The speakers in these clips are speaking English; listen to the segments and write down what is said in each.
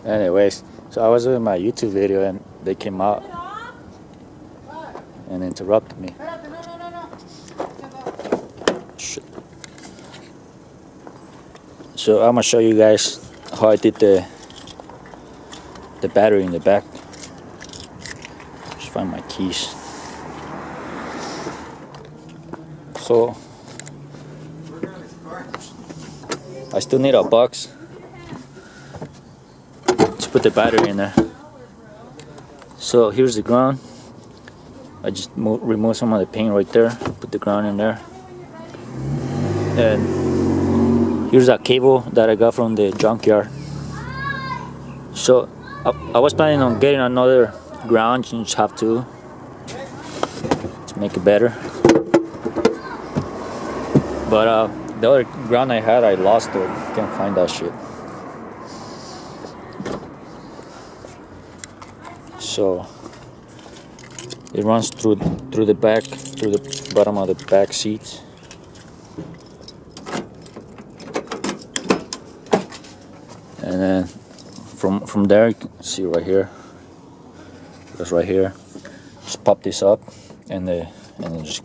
Anyways, so I was doing my YouTube video and they came out and interrupted me. Shit. So I'm gonna show you guys how I did the battery in the back. Just find my keys. So I still need a box to put the battery in there. So here's the ground. I just remove some of the paint right there, put the ground in there. And here's a cable that I got from the junkyard. So I was planning on getting another ground. You just have to make it better. But the other ground I had, I lost it. Can't find that shit. So it runs through the back, through the bottom of the back seat. And then from there, you can see right here. Because right here, just pop this up, and then just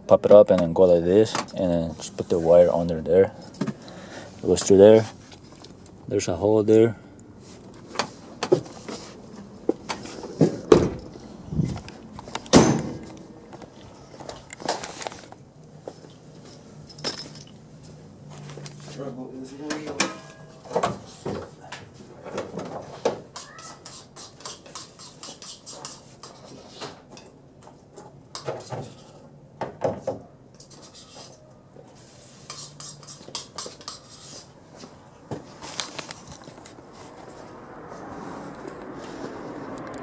pop it up, and then go like this, and then just put the wire under there. It goes through there. There's a hole there.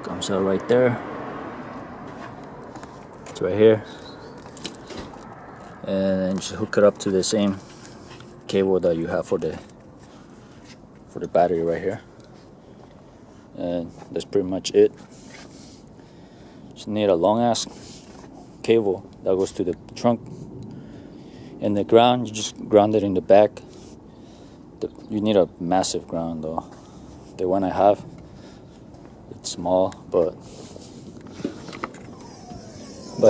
Comes out right there. It's right here. And then just hook it up to the same cable that you have for the battery right here. And that's pretty much it. Just need a long ass cable that goes to the trunk. And the ground, you just ground it in the back. You need a massive ground though. The one I have, it's small, but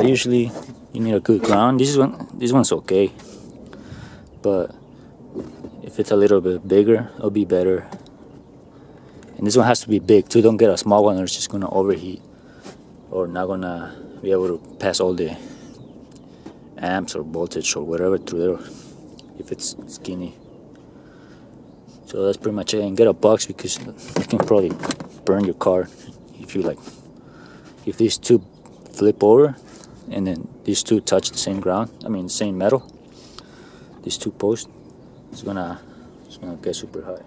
usually you need a good ground. This one's okay, but if it's a little bit bigger, it'll be better. And this one has to be big too. Don't get a small one, or it's just gonna overheat, or not gonna be able to pass all the amps or voltage or whatever through there if it's skinny. So that's pretty much it. And get a box, because you can probably burn your car if these two flip over and then these two touch the same ground, same metal, these two posts, it's gonna get super hot.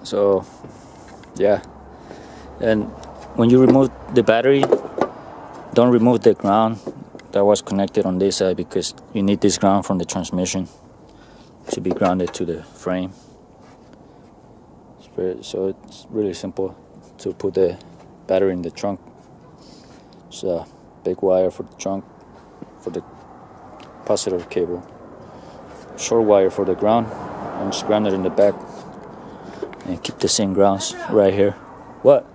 So yeah, and when you remove the battery, don't remove the ground that was connected on this side, because you need this ground from the transmission to be grounded to the frame. So it's really simple to put the battery in the trunk. It's a big wire for the trunk, for the positive cable, short wire for the ground, and just ground it in the back and keep the same grounds right here. What?